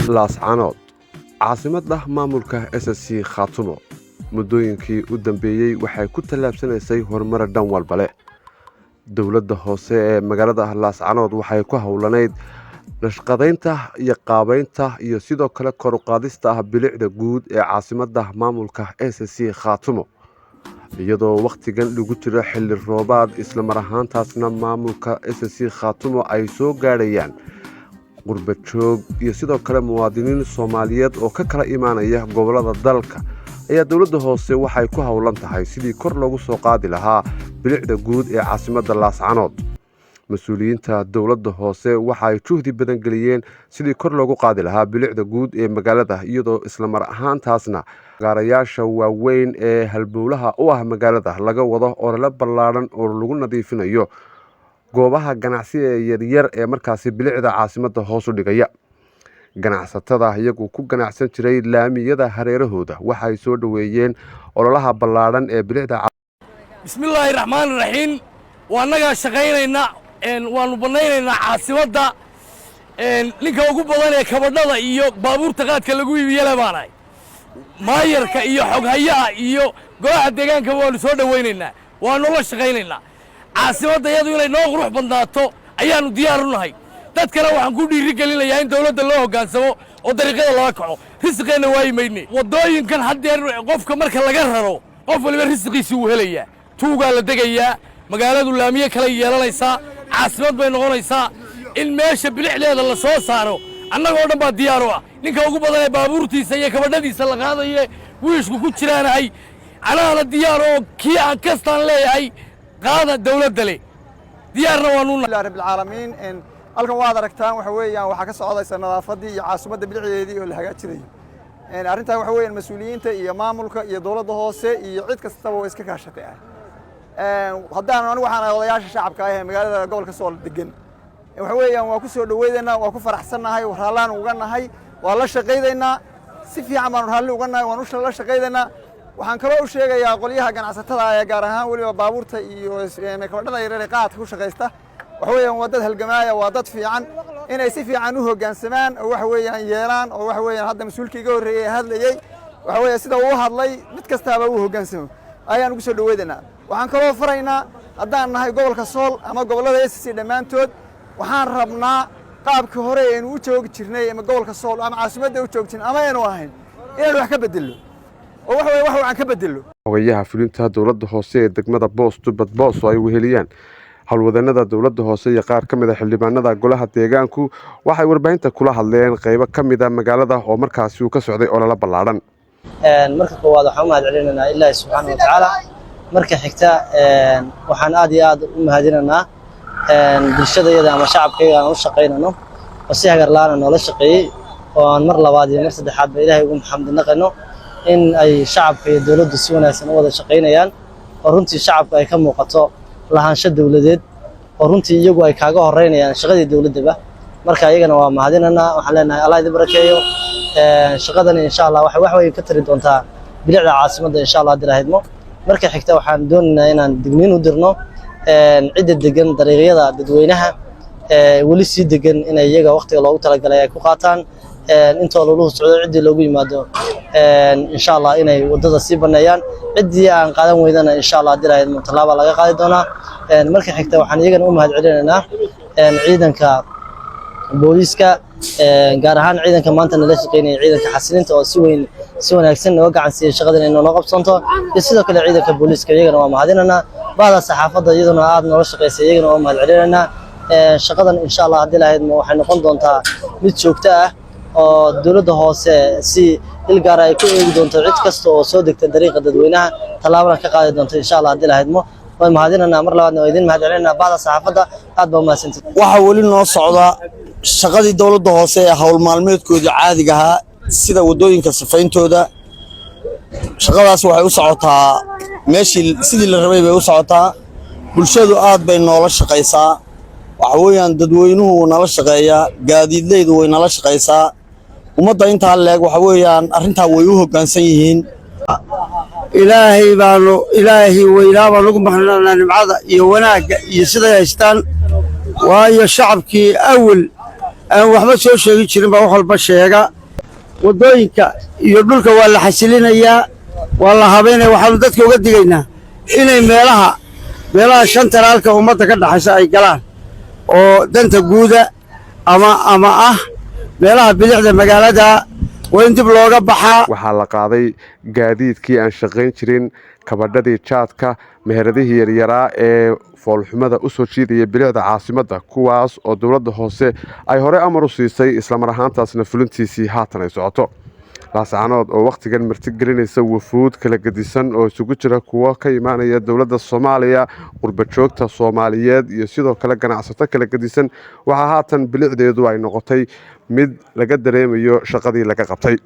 laascanood caasimadda maamulka SSC Khaatumo muddooyinkii u dambeeyay waxay ku tallaabsanaysay horumar dhan walba leh. Dowladda hoose ee magaalada Laascanood waxay ku hawlanayd nashqadeynta iyo qaabeynta iyo sidoo kale kor u qaadista bilicda guud ee caasimadda maamulka SSC Khaatumo, iyadoo waqtigan lagu jiro xilli roobaad isla mar ahaantaasna maamulka SSC Khaatumo ay soo gaarayaan qurba joog iyo sidoo kale muwaadiniin Soomaaliyeed oo ka kala imaanaya gobolada dalka ayaa dowladda hoose waxay ku hawlan tahay sidii kor loogu soo qaadi lahaa bilicda guud ee caasimadda Laascanood. Mas'uuliyiinta dowladda hoose waxay juhdi badan geliyeen sidii kor loogu qaadi lahaa bilicda guud ee magaalada, iyadoo isla mar ahaantaasna gaarayaasha waaweyn ee halbowlaha u ah magaalada laga wado olole ballaaran oo lagu nadiifinayo goobaha ganacsi ee yaryar ee markaasi bilicda caasimadda hoos u dhigaya. Ganacsatada iyagu ku ganacsan jiray laamiyada hareerahooda waxay soo dhaweeyeen ololaha ballaaran ee bilicda. bismillaahi raxmaani raxiim. waanaga shaqaynayna waanu banaynaynaa caasimadda ninka ugu badan ee kabadhada iyo baabuurta qaadka lagu iibiyo leebaanay maayarka iyo xoghayaha iyo golaha deegaanka waanu soo dhawaynaynaa, waanu la shaqaynaynaa. caasimadda iyadu inay noo qurux badnaato ayaanu diyaar u nahay. dadkana waxaan ku dhiirigelinayaa in dawladda loo hoggaansamo oo dariiqada looga kaco. risqeena waayi mayne. waddooyinkan haddeer qofka marka laga raro qof waliba risqiisii uu helayaa. tuugaa la degayaa, magaaladu laamiye kale yeelanaysaa, caasimad bay noqonaysaa. in meesha bilicdeeda la soo saaro annagoo dhan baa diyaar u ah. ninka ugu badan ee baabuurtiisa iyo kabadhadiisa la qaadaye wiishku ku jiraanahay anaana diyaar oo kii aan kastaan leeyahay qaada dawladda leh diyaarna waanu rabbil caalamiin. halkan waad aragtaan waxa weeyaan waxa ka socdaysa nadaafadii iyo caasimadda bilicdeedii oo la hagaajinayo. arrintan waxa weeyaan mas'uuliyiinta iyo maamulka iyo dawladda hoose iyo cid kastaba way iska kaashatay. haddaan anigu waxaan odayaasha shacabka ah ee magaalada gobolka Sool degan, waxa weeyaan waa ku soo dhaweeynaa, waa ku faraxsanahay, waraalaan uga nahay, waa la shaqaynaynaa, si fiican baan raalli uga nahay, waan u la shaqaynaynaa. waxaan kaloo u sheegayaa qoliyaha ganacsatada ee gaar ahaan waliba baabuurta iyo kabadhada yaryar ee qaadka ku shaqaysta, waxa weeyaan waa dad halgamaaya, waa dad fiican inay si fiican u hoggaansamaan oo waxa weeyaan yeelaan oo waxa weeyaan hadda mas'uulkii iga horreeyay hadlayay waxa weeyaan sida uu hadlay mid kastaaba uu hoggaansamo ayaan ugu soo dhaweeynaa. waxaan kaloo faraynaa haddaan nahay gobolka Sool ama gobolada SSC dhammaantood waxaan rabnaa qaabkii hore aynu u joogi jirnay ama gobolka Sool ama caasimadda u joogtin ama aynu ahayn inaan wax ka bedelo oo wax aan ka bedelo. Hoggayaha fulinta dowladda hoose ee degmada Boos ay weheliyaan hawlwadanada dowladda hoose iyo qaar ka mid ah xildhibaanada golaha deegaanku waxay warbaahinta kula hadleen qaybo ka mid ah magaalada oo markaasi uu ka socday olole ballaaran. marka koowaad waxaan u mahadcelinaynaa Ilaahay subxaanahu wa tacaala. marka xigta waxaan aad iyo aad u mahadinaynaa bulshadayada ama shacabkayga aan u shaqaynayno oo si hagar la'aan noola shaqeeyay oo aan mar labaad iyo mar saddexaad ba Ilaahay ugu xamdinaqayno in ay shacabka iyo dawladdu si wanaagsan u wada shaqaynayaan oo runtii shacabka ay ka muuqato lahaansho dawladeed oo runtii iyagu ay kaaga horeynayaan shaqadii dawladaba. marka iyagana waa mahadinaynaa, waxaan leenahay Allah idin barakeeyo. shaqadan insha Allah wax weyn ka tari doontaa bilicda caasimadda insha Allah dilaahidmo. marka xigta waxaan doonaynaa inaan digniin u dirno cidda degan dariiqyada dadweynaha wali si degan inay iyaga waqtiga loogu talagalay ay ku qaataan intoo loo socdo cidii loogu yimaado insha Allah inay wadada si baneeyaan. cidii aan qaadan weydana insha Allah dilaahidmo talaaba laga qaadi doonaa. marka xigta waxaan iyagana u mahadcelinaynaa ciidanka booliska gaar ahaan ciidanka maanta nala shaqeynaya ciidanka xasilinta oo si wanaagsan oo gacan siiyay shaqadan inay noo qabsanto iyo sidoo kale ciidanka booliska iyagana waa mahadinaynaa. baada saxaafadda iyaduna aad noo shaqeysay iyagana waa mahadcelinaynaa. shaqadan insha Allah hadii lahaydmo waxay noqon doontaa mid joogto ah oo dawladda hoose si il gaar ah ay ku eegi doonto cid kasta oo soo degta dariiqa dadweynaha talaabana ka qaadi doonto insha Allah hadii lahaydmo. way mahadinaynaa mar labaadna waa idin mahadcelinaynaa baada saxaafadda aad baa mahadsantihiin. waxa wali noo socda shaqadii dawladda hoose ee hawl maalmeedkooda caadiga ah sida wadooyinka safayntooda. shaqadaas waxay u socotaa meeshii sidii la rabay bay u socotaa. bulshadu aad bay noola shaqaysaa, waxa weeyaan dadweynuhu nala shaqeeyaa, gaadiidleydu way nala shaqaysaa. ummadda intaa leeg waxa weeyaan arrintaa way u hoggaansan yihiin. ilaahay weynaa baan ugu mahadnaqaynaa nimcada iyo wanaagga iyo siday haystaan. waayo shacabkii awal aan waxba soo sheegi jirin baa wax walba sheega. waddooyinka iyo dhulka waa la xasilinayaa waa la habeynaya waxaanu dadka uga digaynaa inay meelaha shanta halka ummadda ka dhaxaysa ay galaan oo danta guuda ama ah meelaha bilixda magaalada waa in dib looga baxaa. waxaa la qaaday gaadiidkii aan shaqayn jirin, kabadhadii jaadka, meheradihii yaryaraa ee foolxumada u soo jiidaya bilicda caasimadda, kuwaas oo dowladda hoose ay hore amar u siisay islamar ahaantaasna fulintiisii haatan ay socoto. laascaanood oo wakhtigan martigelinaysa wafuud kala gedisan oo isugu jira kuwo ka imaanaya dowladda Soomaaliya, qurbajoogta Soomaaliyeed iyo sidoo kale ganacsato kala gedisan, waxaa haatan bilicdeedu ay noqotay mid laga dareemayo shaqadii laga qabtay.